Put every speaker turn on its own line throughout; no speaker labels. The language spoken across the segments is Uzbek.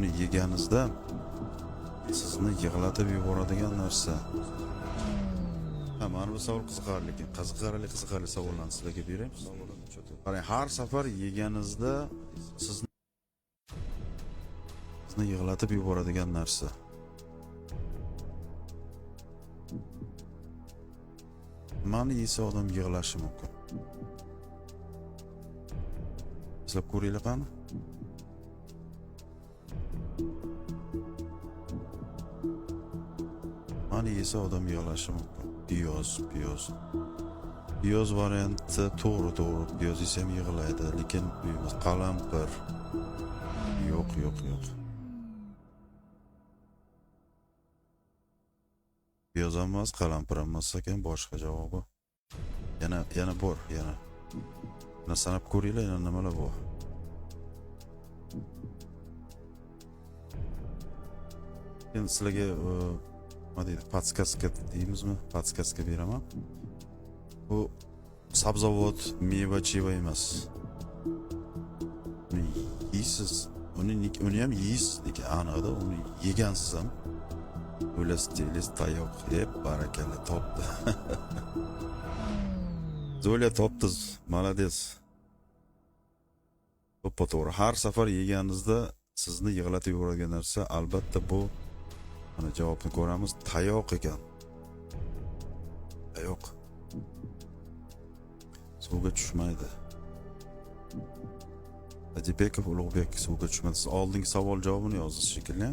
Uni yeganingizda sizni yig'latib yuboradigan narsa. Ha, mana bu savol qiziqarli ekan. Qiziqarli savollarni sizlarga beraymi? Qarang, har safar yeganingizda sizni yig'latib yuboradigan narsa. Nimani yesa odam yig'lashi mumkin. Sizlar ko'ringlar qani? Nimani yesa odam yig'lashi mumkin. Piyoz. Piyoz varianti to'g'ri. Piyoz yesam yig'laydi, lekin uyimiz qalampir. Yo'q. Piyoz emas, qalampir emas ekan, boshqa javobi. Yana bor. Mana sanab ko'ringlar, yana nimalar bor. Endi sizlarga nima deydi, podskaska deymizmi? Podskaska beraman. Bu sabzavot, meva-cheva emas. Uni yeysiz, uni ham yeysiz, lekin aniqda uni yegansiz ham. O'ylaysiz, tayoq yeb, barakalla, topdi. Zo'la topdiz, malades. To'g'ri. Har safar yeganingizda sizni yig'latib yuboradigan narsa, albatta bu, mana javobni ko'ramiz, tayoq ekan. Tayoq. Suvga tushmaydi. Ajibekov Ulug'bek suvga tushmadi. Siz oldingi savol javobini yozdingiz shekilli.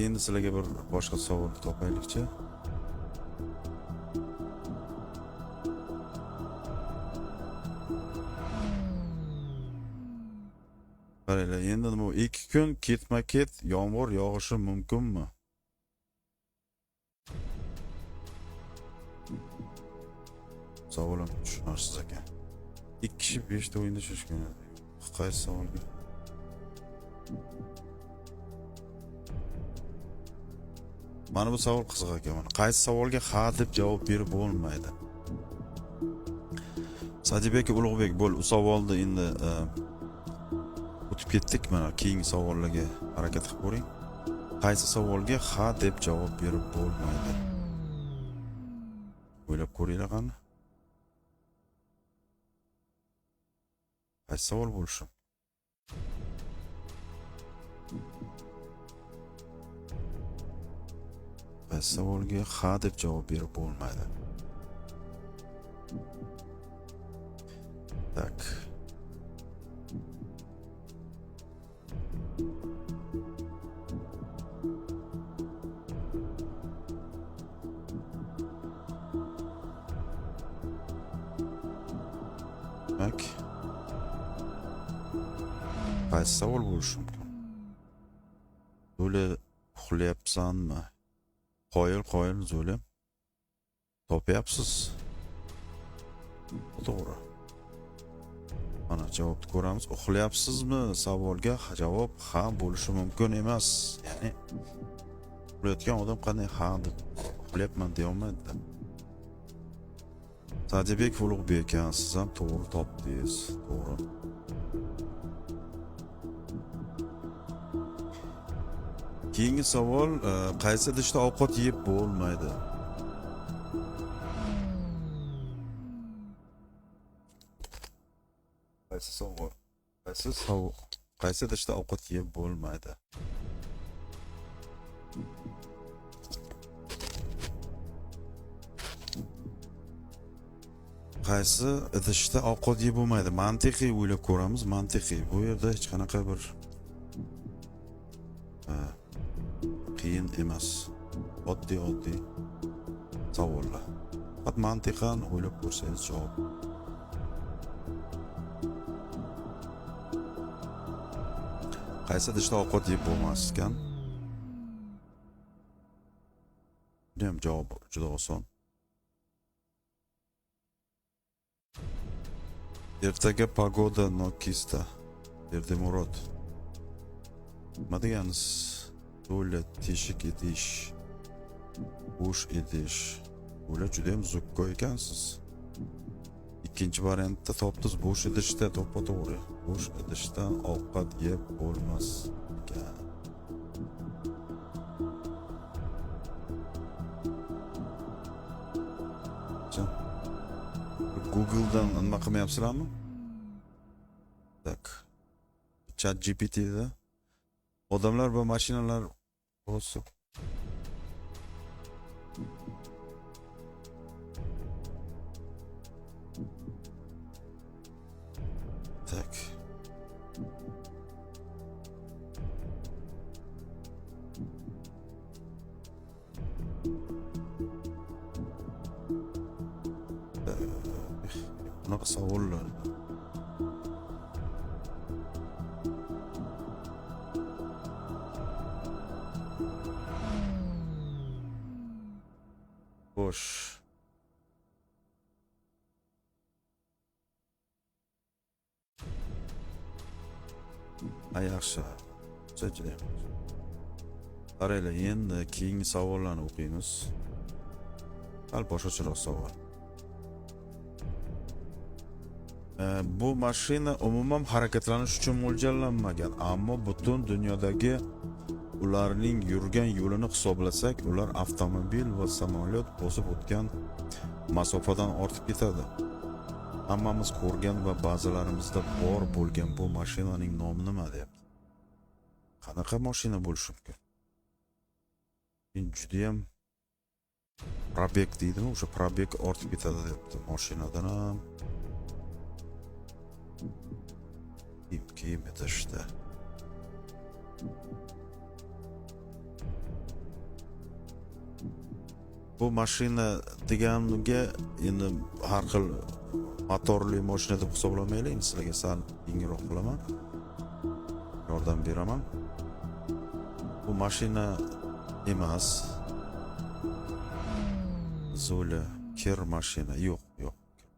Endi sizlarga bir boshqa savol topaylikchi. Qaranglar, endi nima, 2 kun ketma-ket yomg'ir yog'ishi mumkinmi? Savolim tushunarsiz ekan. 2 kishi 5 ta o'yinda tushgan. Qaysi savolga? Mana bu savol qiziq ekan. Qaysi savolga ha deb javob berib bo'lmaydi. Sadibek Ulug'bek, bo'l, u savolni endi o'tib ketdik. Mana keyingi savollarga harakat qilib ko'ring. Qaysi savolga ha deb javob berib bo'lmaydi? O'ylab ko'ringlar qani. Qaysi savol bo'lishi? Qaysi savolga ha deb javob berib bo'lmaydi? Tak. Tak. Qaysi savol bo'lishi mumkin? Zo'la uxlayapsanmi? Qoyil zo'la. Topyapsiz. To'g'ri. Mana javobni ko'ramiz. Uxlayapsizmi? Savolga javob ha bo'lishi mumkin emas. Ya'ni uxlayotgan odam qanday ha deb uxlayapman deya olmaydi. Sadibek Ulug'bek, siz ham to'g'ri topdingiz. To'g'ri. Keyingi savol, qaysi idishda ovqat yeb bo'lmaydi? Qaysi idishda ovqat yeb bo'lmaydi? Qaysi idishda ovqat yeb bo'lmaydi? Mantiqiy o'ylab ko'ramiz, mantiqiy. Bu yerda hech qanaqa bir qiyin emas. Oddiy savollar. Faqat mantiqan o'ylab ko'rsangiz javob. Qaysi idishda ovqat yeb bo'lmas ekan? Ham javob juda oson. Ertaga pagoda nokista. Berdimurod. Nima deganiz? Zo'la teshik idish. Bo'sh idish. Ular juda ham zukko ekansiz. ikkinchi variantda topdingiz, bo'sh idishda to'ppa-to'g'ri. Bo'sh idishdan ovqat yeb bo'lmas ekan. Google'dan nima qilmayapsizlarmi? Tak. ChatGPT'da odamlar va mashinalar bo'lsa. Tak. Bunaqa savollar. Xo'sh. Yaxshi. Juda. Qaranglar, endi keyingi savollarni o'qiymiz. Sal boshqacharoq savol. Bu mashina umuman harakatlanish uchun mo'ljallanmagan, ammo butun dunyodagi ularning yurgan yo'lini hisoblasak, ular avtomobil va samolyot bosib o'tgan masofadan ortib ketadi. Hammamiz ko'rgan va ba'zilarimizda bor bo'lgan bu mashinaning nomi nima deyapti? Qanaqa mashina bo'lishi mumkin? Men juda ham probek deydimi, o'sha probek ortib ketadi deyapti mashinadan ham. Kiyim etishdi. Bu mashina deganiga endi har xil motorli mashina deb hisoblamaylik, sizlarga sal yengilroq qilaman. Yordam beraman. Bu mashina emas. Zola kir mashina yo'q.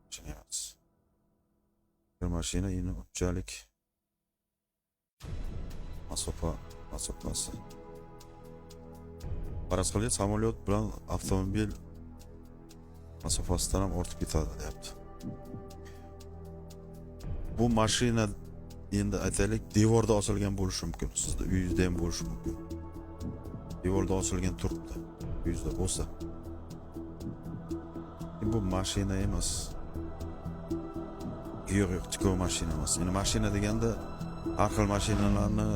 Mashina emas. Kir mashina endi unchalik masofasi. Faraz qiling, samolyot bilan avtomobil masofasidan ham ortib ketadi deyapti. Bu mashina endi aytaylik devorda osilgan bo'lishi mumkin. Sizda uyingizda ham bo'lishi mumkin. Devorda osilgan turibdi. Uyingizda bo'lsa. Bu mashina emas. Yo'q, tikuv mashina emas. Endi mashina deganda har xil mashinalarni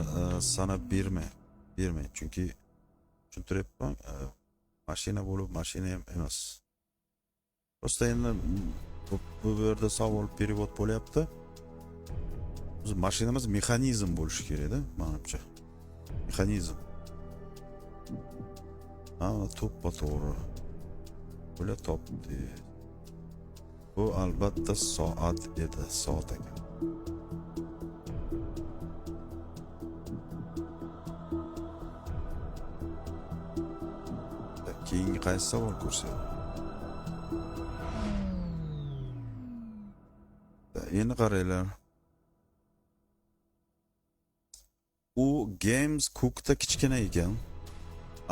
sanab bermay. Chunki tushuntiryapman, mashina bo'lib, mashina ham emas. Prosta endi bu yerda savol perevod bo'lyapti. Biz mashinamiz mexanizm bo'lishi kerak-da, menimcha. Mexanizm. To'ppa-to'g'ri. Bo'la topdi. Bu albatta soat edi, soat ekan. Keyingi qaysi savol ko'rsak? Endi qaranglar. U James Cookda kichkina ekan,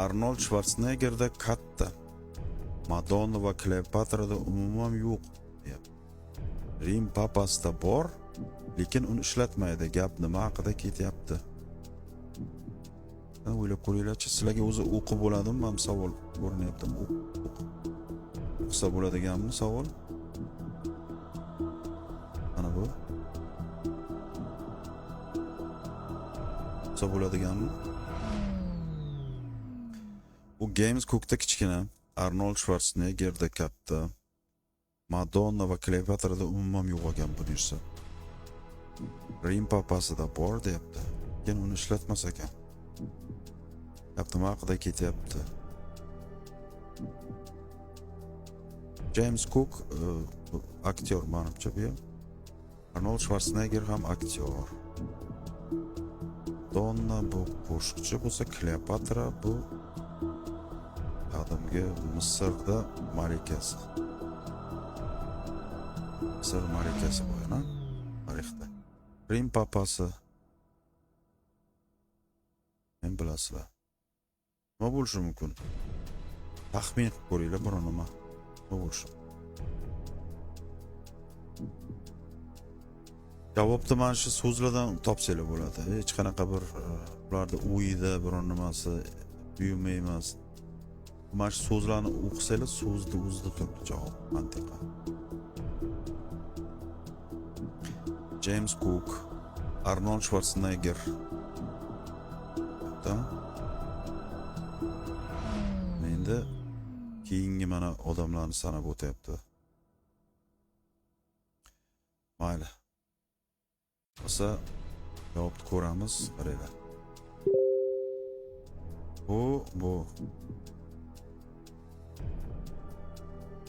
Arnold Schwarzeneggerda katta, Madonna va Kleopatrada umuman yo'q. Rim papasida bor, lekin uni ishlatmaydi. Gap nima haqida ketyapti? O'ylab ko'ringlarchi, sizlarga o'zi o'qib bo'ladimi? Men savol ko'rinyapti. O'qisa bo'ladiganmi savol? Mana bu. O'qisa bo'ladiganmi? Bu James Cookda kichkina, Arnold Schwarzeneggerda katta, Madonna va Kleopatrada umuman yo'q ekan bu narsa. Rim papasida bor deyapti. Lekin uni ishlatmas ekan. Nima haqida ketyapti? James Cook aktyor menimcha bu. Arnold Schwarzenegger ham aktyor. Donna bu qo'shiqchi bo'lsa, Kleopatra bu qadimgi Misrda malikasi. Misr malikasi bo'lgan, tarixda. Rim papasi. Men bilasizlar. Nima bo'lishi mumkin? Taxmin qilib ko'ringlar, biror nima bo'lishi. Javobni mana shu so'zlardan topsanglar bo'ladi. Hech qanaqa bir ularda o'yida biron nimasi buyumi emas. Mana shu so'zlarni o'qisanglar, so'zni o'zida turibdi javob, mantiqa. James Cook, Arnold Schwarzenegger. Endi keyingi mana odamlarni sanab o'tyapti. Mayli. Bo'lsa, javobni ko'ramiz, qaranglar.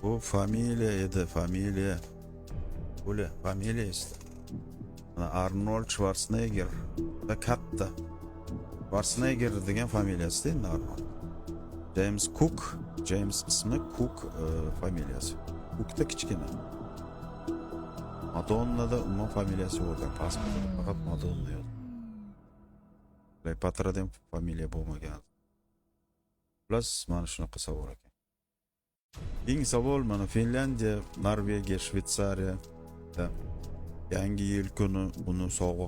Bu familiya edi, familiya. Bo'la, familiya edi. Mana Arnold Schwarzenegger va katta. Schwarzenegger degan familiyasi endi Arnold. James Cook, James ismi, Cook familiyasi. Cookda kichkina. Madonnada umuman familiyasi bo'lgan, pasportida faqat Madonna yozdi. Kleopatra deb familiya bo'lmagan. Plus mana shunaqa savol ekan. Keyingi savol mana Finlandiya, Norvegiya, Shveysariya yangi yil kuni uni sovg'a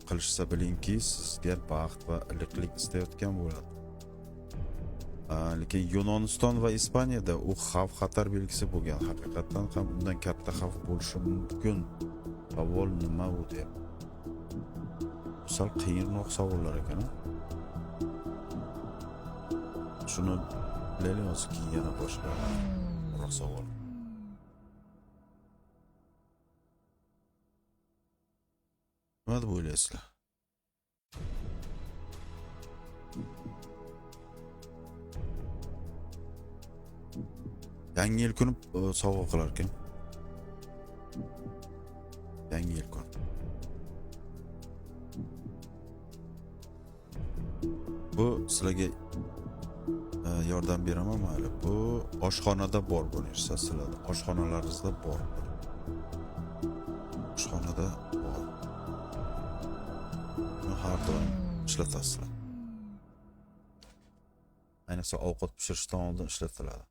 qilishsa bilingki, sizga baxt va iliqlik istayotgan bo'ladi. Lekin Yunoniston va Ispaniyada u xavf-xatar belgisi bo'lgan. Haqiqatan ham undan katta xavf bo'lishi mumkin. Savol nima bu deb. Sal qiyinroq savollar ekan. Shuni bilaylik, keyin yana boshqa savol. Nima deb o'ylaysizlar? Yangi yil kuni sovg'a qilar ekan. Yangi yil kuni. Bu sizlarga yordam beraman mayli. Bu oshxonada bor bu narsa, sizlar oshxonalaringizda bor. Oshxonada bor. Har doim ishlatasizlar. Ayniqsa ovqat pishirishdan oldin ishlatiladi.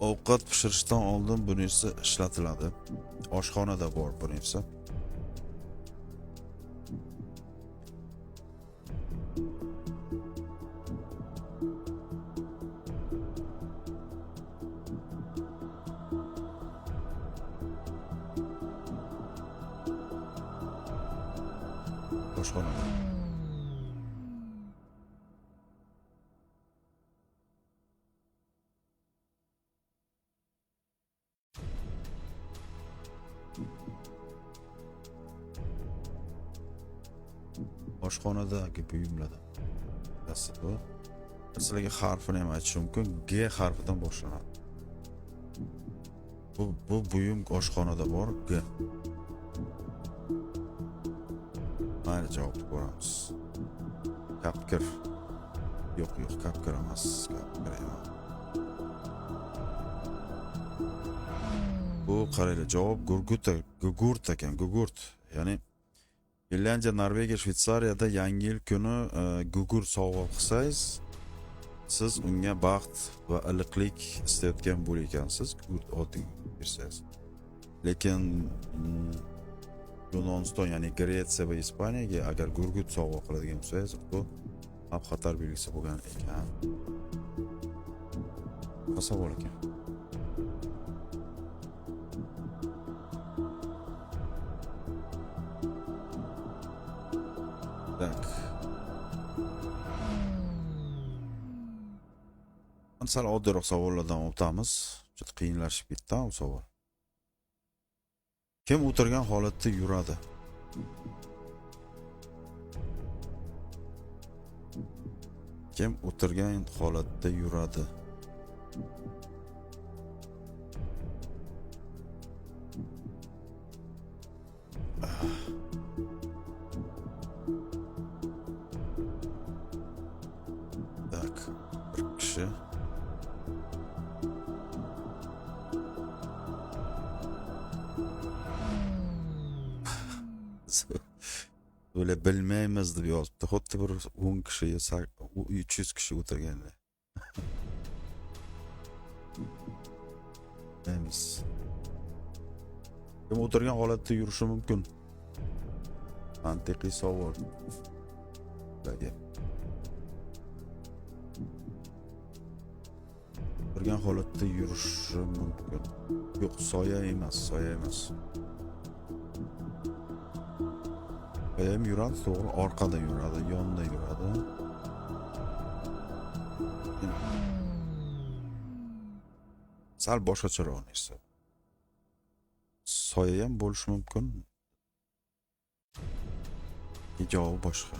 Ovqat pishirishdan oldin bu narsa ishlatiladi. Oshxonada bor bu narsa. Oshxonada. Oshxonadagi buyumlarda. Bu sizlarga harfini ham aytishim mumkin. G harfidan boshlanadi. Bu buyum oshxonada bor. G. Mayli, javobni ko'ramiz. Kapkir. Yo'q, kapkir emas. Kapkir emas. Bu qaranglar, javob gugurt ekan, gugurt. Ya'ni Finlandiya, Norvegiya, Shveysariyada yangi yil kuni gugurt sovg'a qilsangiz, siz unga baxt va iliqlik istayotgan bo'lar ekansiz, gugurt oddiy bersangiz. Lekin Yunoniston, ya'ni Gretsiya va Ispaniyaga agar gugurt sovg'a qiladigan bo'lsangiz, bu xavf-xatar belgisi bo'lgan ekan. Bu savol ekan. Sal oddiyroq savollardan o'tamiz. Juda qiyinlashib ketdi bu savol. Kim o'tirgan holatda yuradi? Kim o'tirgan holatda yuradi? Tak, bir kishi. Böyle bilmaymiz deb yozibdi. Xuddi bir 10 kishi u 300 kishi o'tirganlar. Bilmaymiz. Kim o'tirgan holatda yurishi mumkin? Mantiqiy savol. O'tirgan holatda yurishi mumkin. Yo'q, soya emas. Soya ham yuradi, to'g'ri, orqada yuradi, yonda yuradi. Sal boshqacharoq narsa. Soya ham bo'lishi mumkin. Javob boshqa.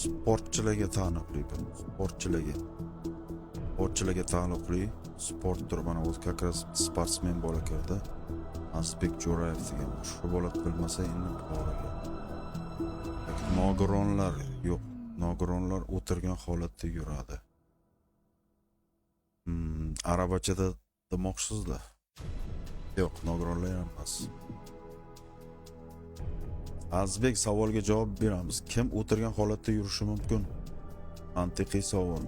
Sportchilarga taniqli bu. Sportchilarga taniqli sport turi, mana o'zi как раз sportsmen bola kirdi. Azbek Jo'rayev degan. Shu bola bilmasa endi boriga. Nogironlar yo'q. Nogironlar o'tirgan holatda yuradi. Arabachada demoqchisizlar? Yo'q, nogironlar emas. Azbek savoliga javob beramiz. Kim o'tirgan holatda yurishi mumkin? Mantiqiy savol.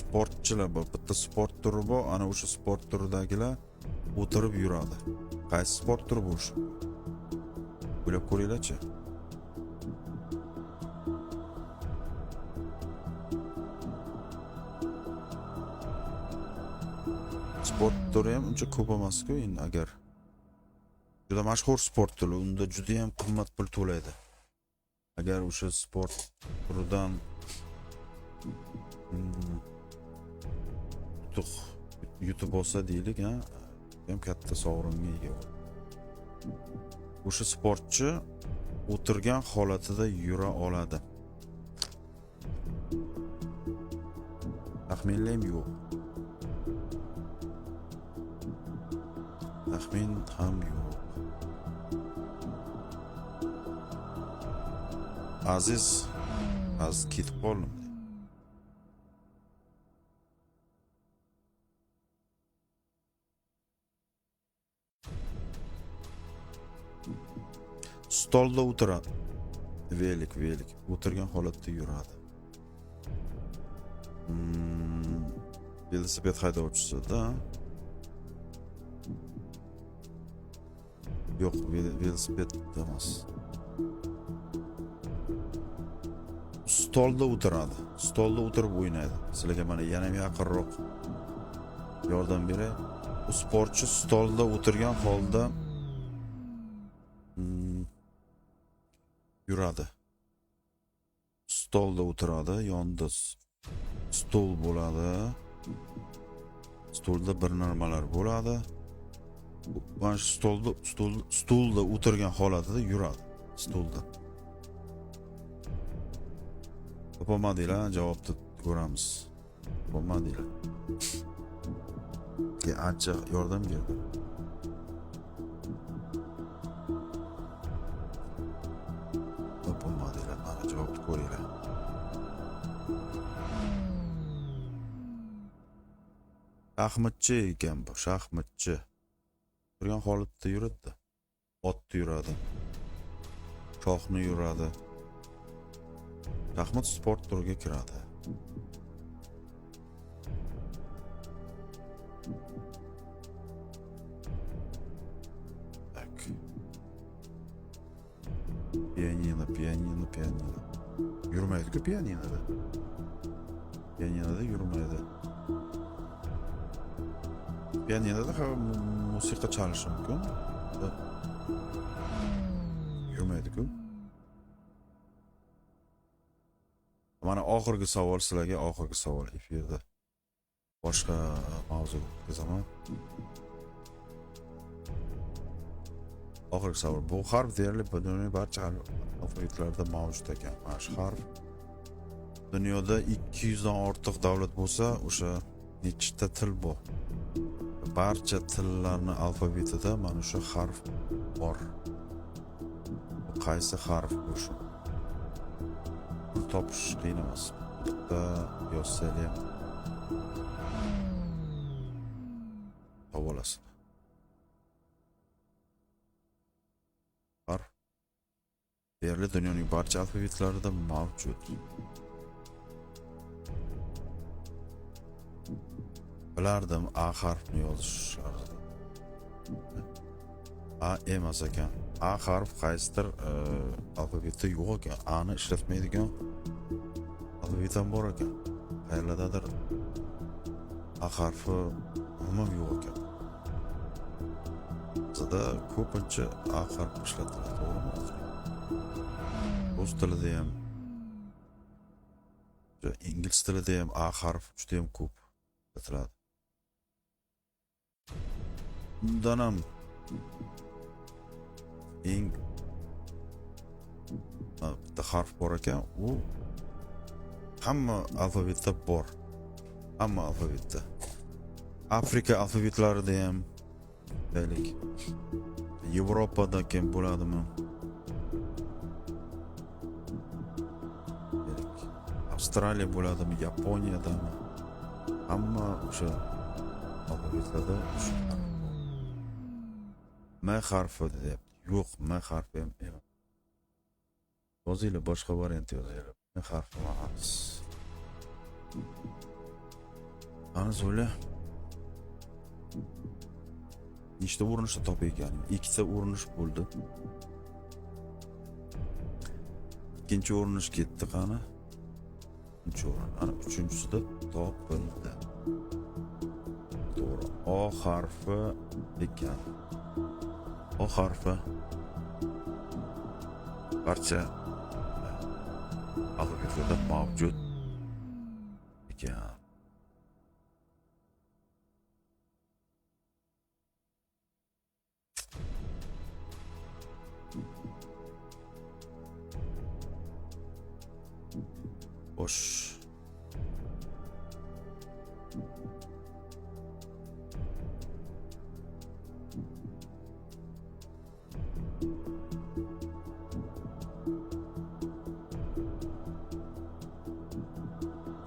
Sportchilar bor. Bitta sport turi bor. Ana o'sha sport turidagilar o'tirib yuradi. Qaysi sport turi bo'lishi? O'ylab ko'ringlar-chi. Sport turi ham uncha ko'p emas-ku, endi agar juda mashhur sport turi, unda juda ham qimmat pul to'laydi. Agar o'sha sport turidan yutib olsa deylik, ham katta sovringa ega bo'ladi. O'sha sportchi o'tirgan holatida yura oladi. Taxminlayim yo'q. Taxmin ham yo'q. Aziz ketib qoldim. Stolda o'tiradi. Velik o'tirgan holatda yuradi. Velosiped haydovchisi-da. Yo'q, velosiped emas. Stolda o'tiradi. Stolda o'tirib o'ynaydi. Sizlarga mana yana yaqinroq yordam beray. Bu sportchi stolda o'tirgan holda yuradi. Stolda o'tiradi, yonida stol bo'ladi. Stolda bir narsalar bo'ladi. Mana shu stolda o'tirgan holatida yuradi. Stolda. Topolmadinglar, javobni ko'ramiz. Topolmadinglar. Ancha yordam berdi. Topolmadinglar, mana javobni ko'ringlar. Shaxmatchi ekan bu, shaxmatchi. Turgan holatda yuradi. Otda yuradi. Shohni yuradi. Shaxmat sport turiga kiradi. Tak. Pianino. Yurmaydi-ku pianinoda. Pianinoda yurmaydi. Pianinoda musiqa chalishi mumkin. Yurmaydi-ku. Mana oxirgi savol sizlarga, oxirgi savol efirda. Boshqa mavzu o'tkazaman. Oxirgi savol. Bu harf deyarli dunyoning barcha alfabetlarida mavjud ekan. Mana shu harf dunyoda 200 dan ortiq davlat bo'lsa, o'sha nechta til bor? Barcha tillarning alfabetida mana shu harf bor. Qaysi harf bu shu? Topish qiyin emas. bitta yozsang ham olasiz. Harf deyarli dunyoning barcha alfavitlarida mavjud. Bilardim A harfini yozishlardi. A emas ekan. A harf qaysidir alfavitda yo'q ekan. A ni ishlatmaydigan alfavit ham bor ekan. Qayerlardadir A harfi umuman yo'q ekan. Bizda ko'pincha A harfi ishlatiladi, to'g'rimi? Rus tilida ham, ingliz tilida ham A harfi juda ham ko'p ishlatiladi. Bundan ham eng bitta harf bor ekan, u hamma alfavitda bor. Hamma alfavitda. Afrika alfavitlarida ham, deylik, Yevropada ham bo'ladimi? Avstraliya bo'ladimi, Yaponiyadami? Hamma o'sha alfavitlarda shu M harfi deyapti. Yo'q, M harfi ham emas. Yozinglar, boshqa variant yozinglar. M harfi emas. Ana so'yla. Nechta urinishda topgan? Ikkita urinish bo'ldi. Ikkinchi urinish ketdi qani? Ana uchinchisida topildi. To'g'ri. O harfi ekan. O harfi barcha alfavitlarda mavjud ekan. Xo'sh.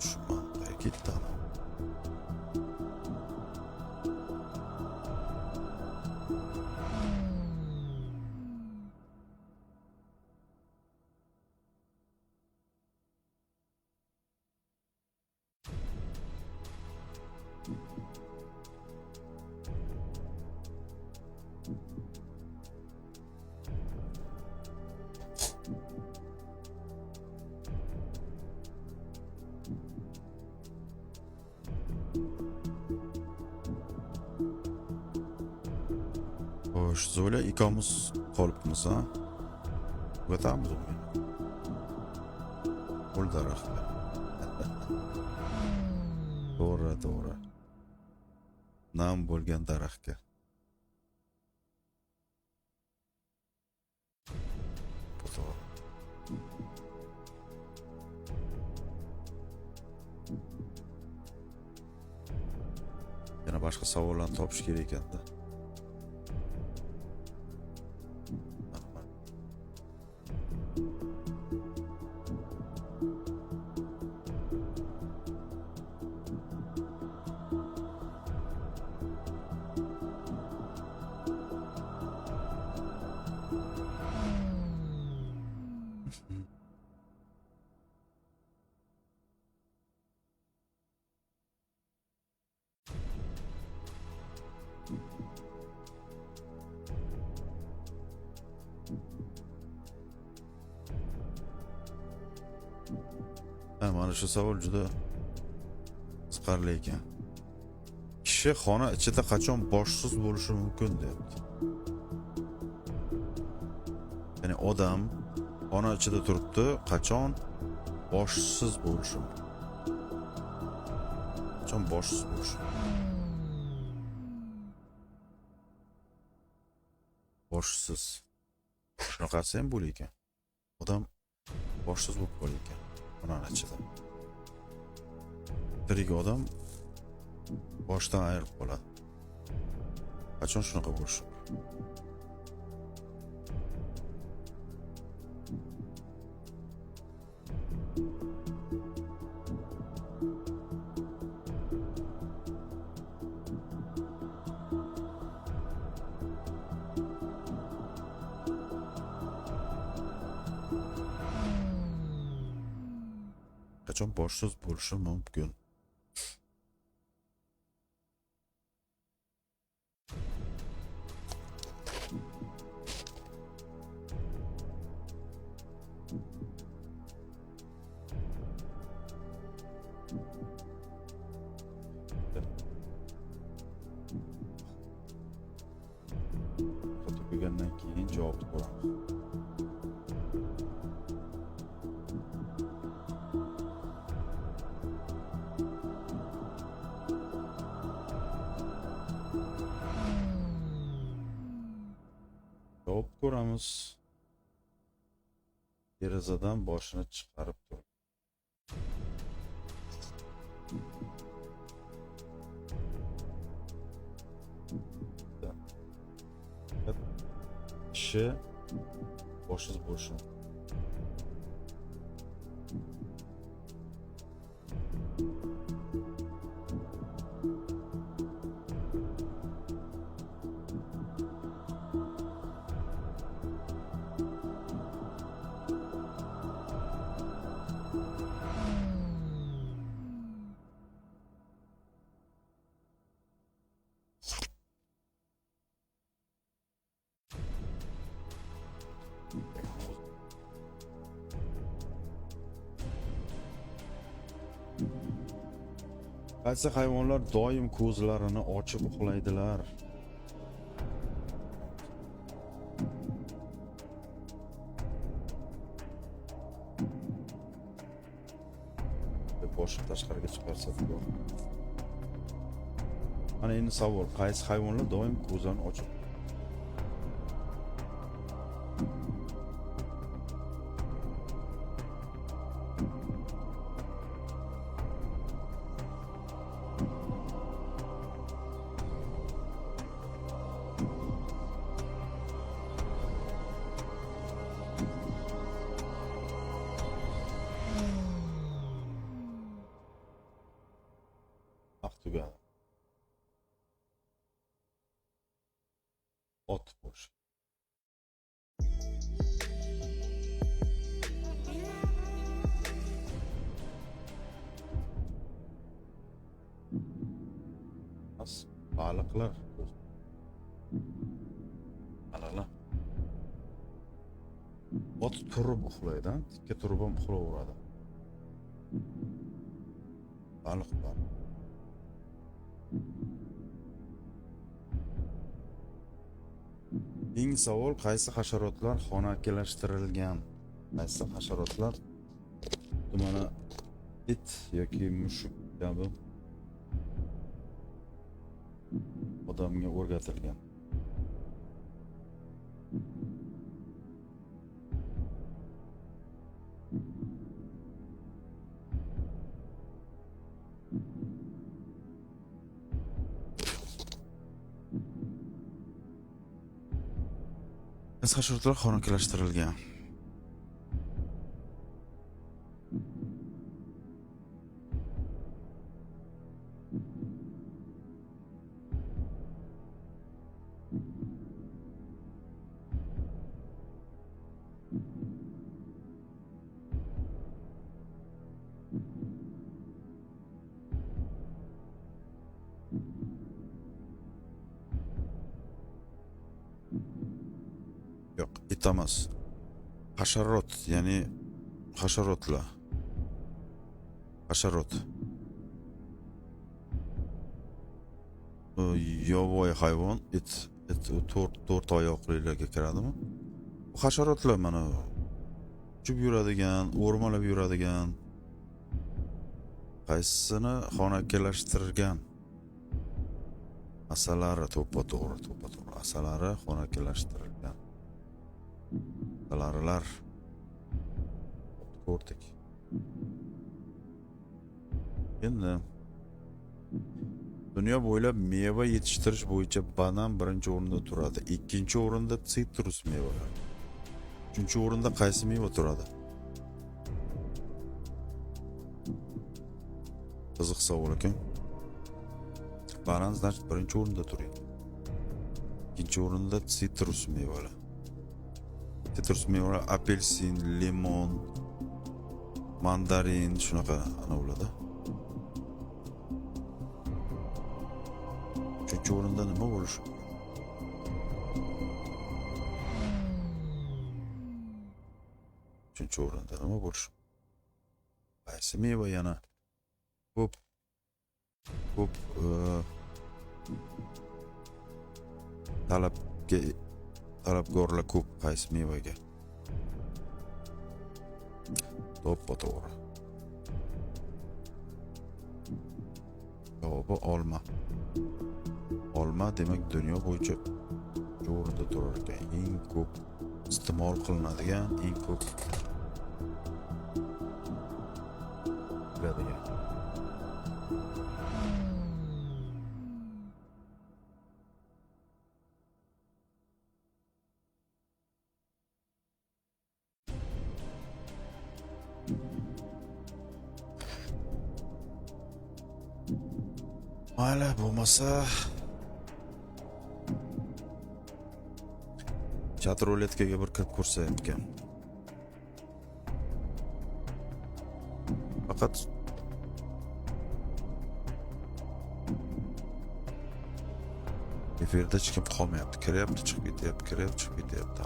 Shunday ketdi. Xo'sh, Zo'la ikamiz qolibmiz, ha? O'tamiz uni. Qo'l daraxtga. To'g'ri. Nam bo'lgan daraxtga. Bu to'g'ri. Yana boshqa savollarni topish kerak ekanda. Mana shu savol juda qiziqarli ekan. Kishi xona ichida qachon boshsiz bo'lishi mumkin deyapti. Ya'ni odam xona ichida turibdi, qachon boshsiz bo'lishi mumkin? Qachon boshsiz bo'lishi? Boshsiz. Shunaqasi ham bo'lar ekan. Odam boshsiz bo'lib qolar ekan. Xonaning ichida. Tirik odam boshdan ayirib qoladi. Qachon shunaqa bo'lishi? Qachon bosh so'z bo'lishi mumkin? Foto ko'rgandan keyin javobni ko'ramiz. Javob ko'ramiz. Derazadan boshini chiqarib turdi. Kishi boshsiz bo'lishi. Qaysi hayvonlar doim ko'zlarini ochib uxlaydilar? Boshni tashqariga chiqarsa bo'ladi. Mana endi savol, qaysi hayvonlar doim ko'zlarini ochib tugadi. Ot bo'lish. Baliqlar. Baliqlar. Ot turib uxlaydi, tikka turib ham uxlayveradi. Baliqlar. Eng savol, qaysi hasharotlar xonakilashtirilgan? Qaysi hasharotlar mana it yoki mushuk kabi odamga o'rgatilgan? Qaysi hasharotlar xonakilashtirilgan? Yo'q, it emas. Hasharot, ya'ni hasharotlar. Hasharot. Yovvoyi hayvon, it to'rt oyoqlilarga kiradimi? Bu hasharotlar mana uchib yuradigan, o'rmalab yuradigan. Qaysisini xonakilashtirgan? Asalari to'ppa-to'g'ri. Asalari xonakilashtirilgan. Asalarilar ko'rdik. Endi dunyo bo'ylab meva yetishtirish bo'yicha banan birinchi o'rinda turadi. Ikkinchi o'rinda sitrus mevalar. Uchinchi o'rinda qaysi meva turadi? Qiziq savol ekan. Banan значит birinchi o'rinda turadi. Ikkinchi o'rinda sitrus mevalar. Sitrus mevalar apelsin, limon, mandarin shunaqa anavilarda. Uchinchi o'rinda nima bo'lishi mumkin? Uchinchi o'rinda nima bo'lishi mumkin? Qaysi meva yana ko'p talabgorlar ko'p qaysi mevaga? To'g'ri. Javobi olma. Olma demak dunyo bo'yicha o'rinda turar ekan. Eng ko'p iste'mol qilinadigan, eng ko'p biladigan. Mayli, bo'lmasa chat ruletkaga bir kirib ko'rsayotgan. Faqat efirda hech kim qolmayapti. Kiryapti, chiqib ketyapti, kiryapti, chiqib ketyapti.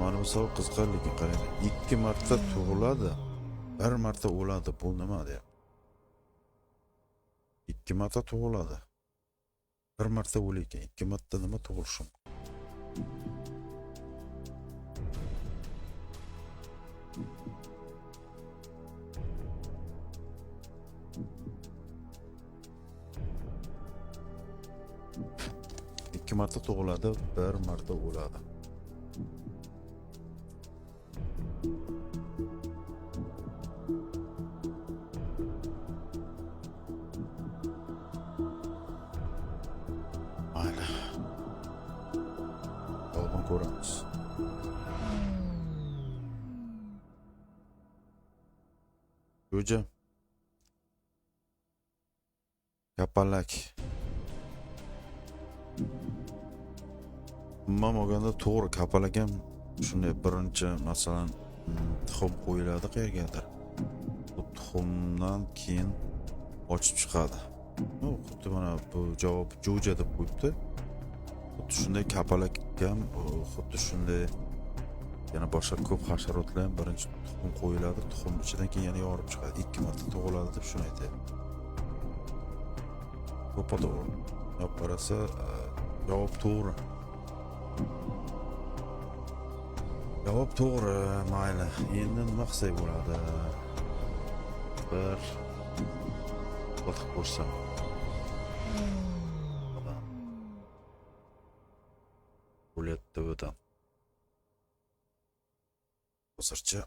Mana bu savol qiziqarli, qarang. 2 marta tug'iladi, 1 marta o'ladi. Bu nima deyapti? 2 marta tug'iladi, 1 marta o'layotgan. 2 marta nima tug'ilishi mumkin? İki marta tug'iladi, 1 marta o'ladi. Mayli. Javobini ko'ramiz. Jo'ja. Kapalak. Umuman olganda to'g'ri, kapalak ham shunday birinchi masalan tuxum qo'yiladi qayergadir. Bu tuxumdan keyin ochib chiqadi. Xuddi mana bu javob jo'ja deb qo'yibdi. Xuddi shunday kapalak ham xuddi shunday yana boshqa ko'p hasharotlar ham birinchi tuxum qo'yiladi, tuxum ichidan keyin yana yorib chiqadi. 2 marta tug'iladi deb shuni aytayapti. To'ppa to'g'ri. Olib qarasa javob to'g'ri. Javob to'g'ri. Mayli. Endi nima qilsak bo'ladi? Bir o'tib ko'rsam. Ruletda o'tam. Hozircha